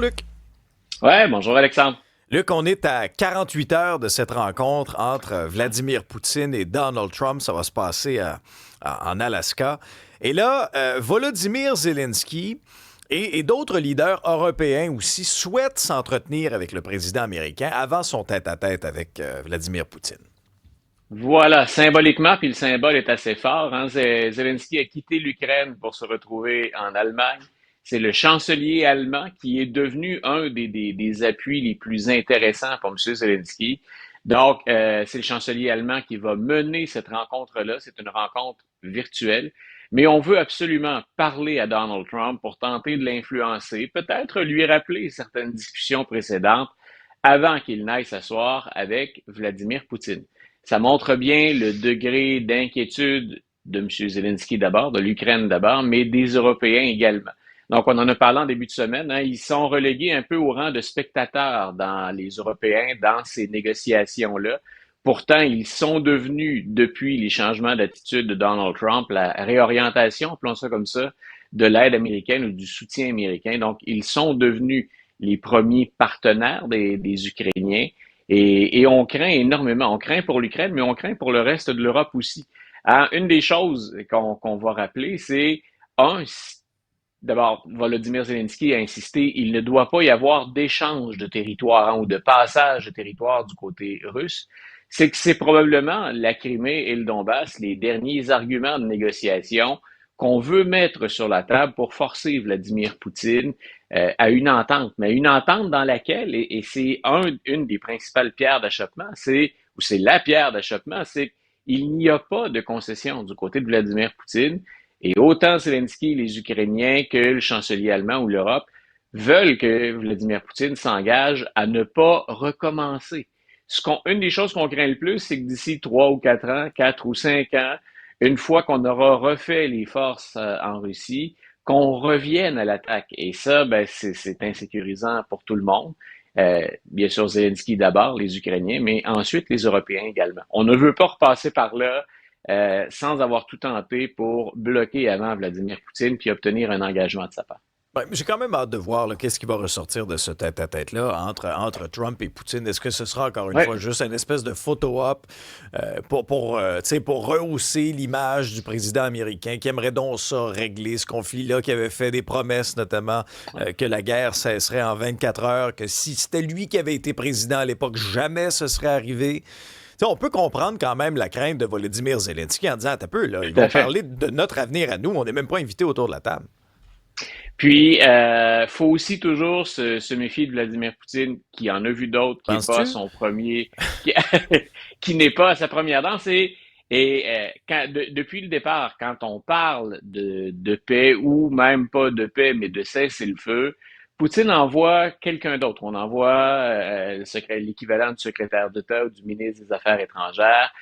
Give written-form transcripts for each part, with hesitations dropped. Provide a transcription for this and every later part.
Luc. Ouais, bonjour Alexandre. Luc, on est à 48 heures de cette rencontre entre Vladimir Poutine et Donald Trump. Ça va se passer en Alaska. Et là, Volodymyr Zelensky et d'autres leaders européens aussi souhaitent s'entretenir avec le président américain avant son tête-à-tête avec Vladimir Poutine. Voilà, symboliquement, puis le symbole est assez fort, hein. Zelensky a quitté l'Ukraine pour se retrouver en Allemagne. C'est le chancelier allemand qui est devenu un des appuis les plus intéressants pour M. Zelensky. Donc, c'est le chancelier allemand qui va mener cette rencontre-là. C'est une rencontre virtuelle. Mais on veut absolument parler à Donald Trump pour tenter de l'influencer, peut-être lui rappeler certaines discussions précédentes avant qu'il n'aille s'asseoir avec Vladimir Poutine. Ça montre bien le degré d'inquiétude de M. Zelensky d'abord, de l'Ukraine d'abord, mais des Européens également. Donc, on en a parlé en début de semaine, hein, ils sont relégués un peu au rang de spectateurs dans les Européens, dans ces négociations-là. Pourtant, ils sont devenus, depuis les changements d'attitude de Donald Trump, la réorientation, appelons ça comme ça, de l'aide américaine ou du soutien américain. Donc, ils sont devenus les premiers partenaires des Ukrainiens. Et on craint énormément. On craint pour l'Ukraine, mais on craint pour le reste de l'Europe aussi. Hein, une des choses qu'on va rappeler, c'est, un, d'abord, Volodymyr Zelensky a insisté, il ne doit pas y avoir d'échange de territoire, hein, ou de passage de territoire du côté russe. C'est que c'est probablement la Crimée et le Donbass, les derniers arguments de négociation qu'on veut mettre sur la table pour forcer Vladimir Poutine à une entente, mais une entente dans laquelle, et c'est une des principales pierres d'achoppement, c'est la pierre d'achoppement, c'est qu'il n'y a pas de concession du côté de Vladimir Poutine. Et autant Zelensky, les Ukrainiens que le chancelier allemand ou l'Europe veulent que Vladimir Poutine s'engage à ne pas recommencer. Une des choses qu'on craint le plus, c'est que d'ici 3 ou 4 ans, 4 ou 5 ans, une fois qu'on aura refait les forces en Russie, qu'on revienne à l'attaque. Et ça, ben, c'est insécurisant pour tout le monde. Bien sûr, Zelensky d'abord, les Ukrainiens, mais ensuite les Européens également. On ne veut pas repasser par là sans avoir tout tenté pour bloquer avant Vladimir Poutine puis obtenir un engagement de sa part. Ben, j'ai quand même hâte de voir là, qu'est-ce qui va ressortir de ce tête-à-tête-là entre Trump et Poutine. Est-ce que ce sera encore une Ouais. fois juste une espèce de photo-op pour rehausser l'image du président américain qui aimerait donc ça régler ce conflit-là, qui avait fait des promesses notamment que la guerre cesserait en 24 heures, que si c'était lui qui avait été président à l'époque, jamais ce serait arrivé. T'sais, on peut comprendre quand même la crainte de Volodymyr Zelensky en disant, t'as peu, là, ils Tout vont à fait. parler de notre avenir à nous, on n'est même pas invités autour de la table. Puis, faut aussi toujours se méfier de Vladimir Poutine, qui en a vu d'autres, qui est pas Penses-tu? son premier, qui, qui n'est pas à sa première danse. Depuis le départ, quand on parle de paix, ou même pas de paix, mais de cesser le feu, Poutine envoie quelqu'un d'autre. On envoie l'équivalent du secrétaire d'État ou du ministre des Affaires étrangères,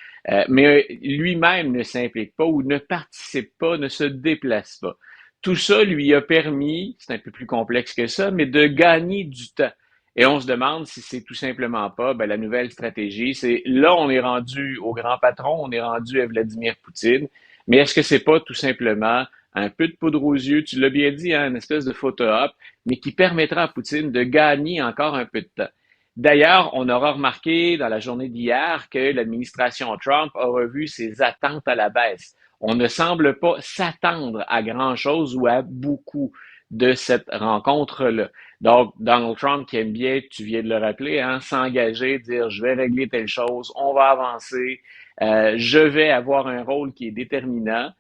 mais lui-même ne s'implique pas ou ne participe pas, ne se déplace pas. Tout ça lui a permis, c'est un peu plus complexe que ça, mais de gagner du temps. Et on se demande si c'est tout simplement pas ben, la nouvelle stratégie. C'est là, on est rendu au grand patron, on est rendu à Vladimir Poutine. Mais est-ce que c'est pas tout simplement un peu de poudre aux yeux, tu l'as bien dit, hein, une espèce de photo-op, mais qui permettra à Poutine de gagner encore un peu de temps. D'ailleurs, on aura remarqué dans la journée d'hier que l'administration Trump a revu ses attentes à la baisse. On ne semble pas s'attendre à grand-chose ou à beaucoup de cette rencontre-là. Donc, Donald Trump, qui aime bien, tu viens de le rappeler, hein, s'engager, dire je vais régler telle chose, on va avancer, je vais avoir un rôle qui est déterminant.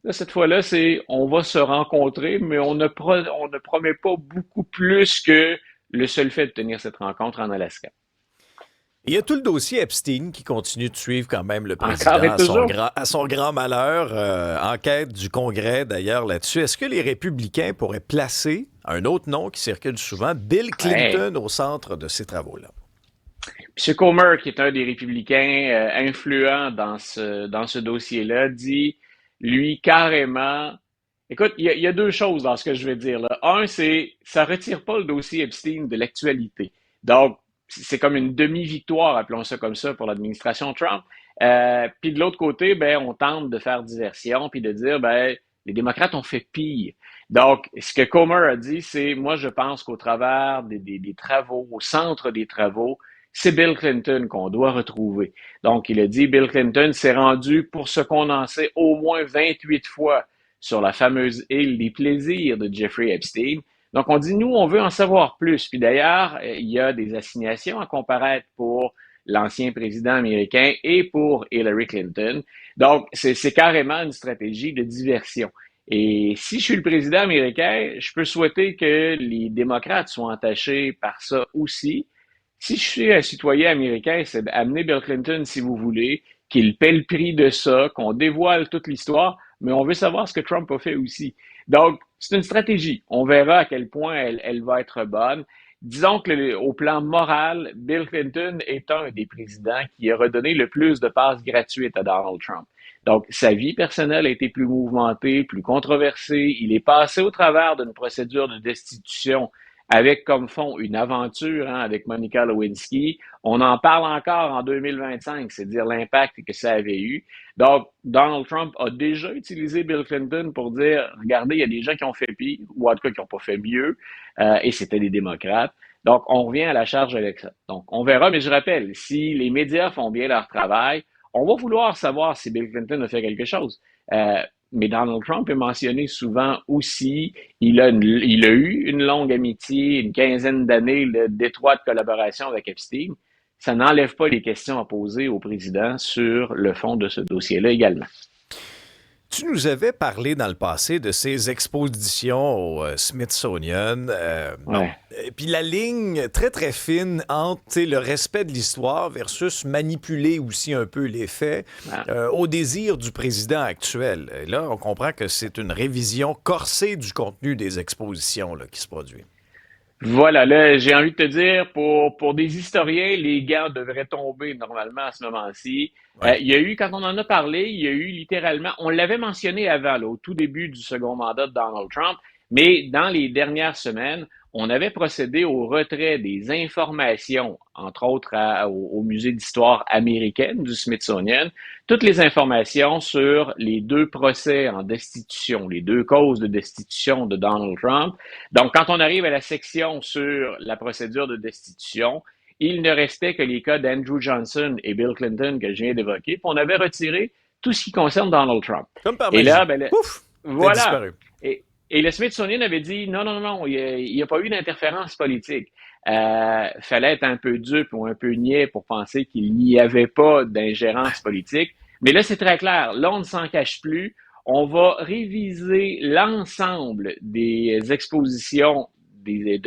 Là, cette fois-là, c'est on va se rencontrer, mais on ne promet pas beaucoup plus que le seul fait de tenir cette rencontre en Alaska. Il y a tout le dossier Epstein qui continue de suivre quand même le Encore président et toujours. à son grand malheur. Enquête du Congrès d'ailleurs là-dessus. Est-ce que les républicains pourraient placer un autre nom qui circule souvent, Bill Ouais. Clinton, au centre de ces travaux-là? M. Comer, qui est un des républicains influents dans ce dossier-là, dit, lui, carrément, écoute, il y a deux choses dans ce que je vais dire là. Un, c'est, ça retire pas le dossier Epstein de l'actualité. Donc, c'est comme une demi-victoire, appelons ça comme ça, pour l'administration Trump. Puis de l'autre côté, ben, on tente de faire diversion, puis de dire, ben, Les démocrates ont fait pire. Donc, ce que Comer a dit, c'est, moi, je pense qu'au travers des travaux, au centre des travaux, c'est Bill Clinton qu'on doit retrouver. Donc, il a dit, Bill Clinton s'est rendu pour se condenser au moins 28 fois sur la fameuse île des plaisirs de Jeffrey Epstein. Donc, on dit, nous, on veut en savoir plus. Puis d'ailleurs, il y a des assignations à comparaître pour l'ancien président américain et pour Hillary Clinton. Donc, c'est carrément une stratégie de diversion. Et si je suis le président américain, je peux souhaiter que les démocrates soient entachés par ça aussi. Si je suis un citoyen américain, c'est d'amener Bill Clinton si vous voulez, qu'il paie le prix de ça, qu'on dévoile toute l'histoire, mais on veut savoir ce que Trump a fait aussi. Donc, c'est une stratégie. On verra à quel point elle va être bonne. Disons que au plan moral, Bill Clinton est un des présidents qui a redonné le plus de passes gratuites à Donald Trump. Donc, sa vie personnelle a été plus mouvementée, plus controversée. Il est passé au travers d'une procédure de destitution avec comme fond une aventure avec Monica Lewinsky. On en parle encore en 2025, c'est dire l'impact que ça avait eu. Donc, Donald Trump a déjà utilisé Bill Clinton pour dire, regardez, il y a des gens qui ont fait pire, ou en tout cas qui n'ont pas fait mieux, et c'était des démocrates. Donc, on revient à la charge avec ça. Donc, on verra, mais je rappelle, si les médias font bien leur travail, on va vouloir savoir si Bill Clinton a fait quelque chose. Mais Donald Trump est mentionné souvent aussi. Il a eu une longue amitié, une quinzaine d'années d'étroite collaboration avec Epstein. Ça n'enlève pas les questions à poser au président sur le fond de ce dossier-là également. Tu nous avais parlé dans le passé de ces expositions au Smithsonian. Bon. Ouais. Et puis la ligne très, très fine entre le respect de l'histoire versus manipuler aussi un peu les faits au désir du président actuel. Et là, on comprend que c'est une révision corsée du contenu des expositions là, qui se produit. Voilà, là, j'ai envie de te dire, pour des historiens, les gants devraient tomber normalement à ce moment-ci. Ouais. Il y a eu, quand on en a parlé, il y a eu littéralement, on l'avait mentionné avant, là, au tout début du second mandat de Donald Trump, mais dans les dernières semaines, on avait procédé au retrait des informations, entre autres au Musée d'histoire américaine du Smithsonian, toutes les informations sur les deux procès en destitution, les deux causes de destitution de Donald Trump. Donc, quand on arrive à la section sur la procédure de destitution, il ne restait que les cas d'Andrew Johnson et Bill Clinton que je viens d'évoquer, puis on avait retiré tout ce qui concerne Donald Trump. Comme par Et magie. là, Pouf! voilà. Disparu. Et le Smithsonian avait dit non, non, non, il n'y a pas eu d'interférence politique. Fallait être un peu dupe ou un peu niais pour penser qu'il n'y avait pas d'ingérence politique. Mais là, c'est très clair. Là, on ne s'en cache plus. On va réviser l'ensemble des expositions des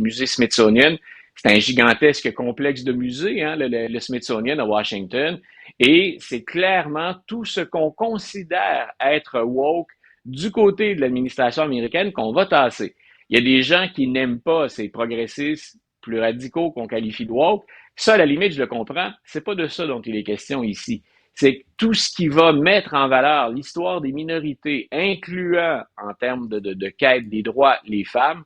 musées Smithsonian. C'est un gigantesque complexe de musées, le Smithsonian à Washington. Et c'est clairement tout ce qu'on considère être woke du côté de l'administration américaine qu'on va tasser. Il y a des gens qui n'aiment pas ces progressistes plus radicaux qu'on qualifie de woke. Ça, à la limite, je le comprends. C'est pas de ça dont il est question ici. C'est tout ce qui va mettre en valeur l'histoire des minorités, incluant en termes de quête des droits les femmes.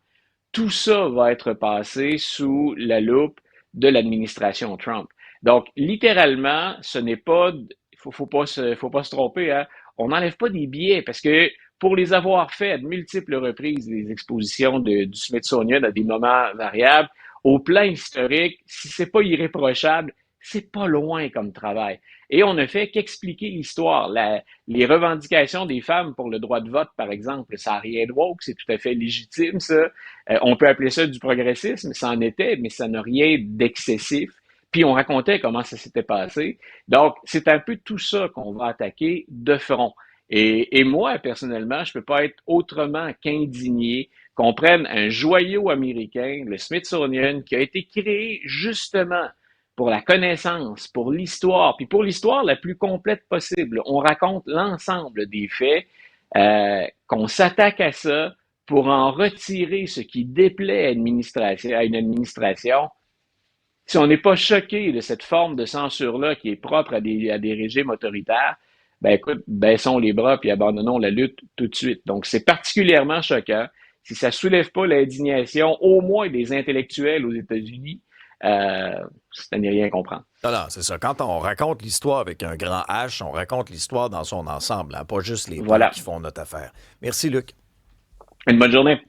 Tout ça va être passé sous la loupe de l'administration Trump. Donc, littéralement, ce n'est pas, faut pas se tromper, hein. On n'enlève pas des billets parce que pour les avoir fait à de multiples reprises, les expositions du Smithsonian à des moments variables, au plan historique, si c'est pas irréprochable, c'est pas loin comme travail. Et on ne fait qu'expliquer l'histoire. Les revendications des femmes pour le droit de vote, par exemple, ça n'a rien de woke, c'est tout à fait légitime, ça. On peut appeler ça du progressisme, ça en était, mais ça n'a rien d'excessif. Puis on racontait comment ça s'était passé. Donc, c'est un peu tout ça qu'on va attaquer de front. Et moi, personnellement, je ne peux pas être autrement qu'indigné qu'on prenne un joyau américain, le Smithsonian, qui a été créé justement pour la connaissance, pour l'histoire, puis pour l'histoire la plus complète possible. On raconte l'ensemble des faits, qu'on s'attaque à ça pour en retirer ce qui déplaît à une administration. Si on n'est pas choqué de cette forme de censure-là qui est propre à des régimes autoritaires, ben écoute, baissons les bras puis abandonnons la lutte tout de suite. Donc, c'est particulièrement choquant. Si ça soulève pas l'indignation, au moins des intellectuels aux États-Unis, c'est à n'y rien comprendre. Non, c'est ça. Quand on raconte l'histoire avec un grand H, on raconte l'histoire dans son ensemble, hein, pas juste les plans Voilà. qui font notre affaire. Merci, Luc. Une bonne journée.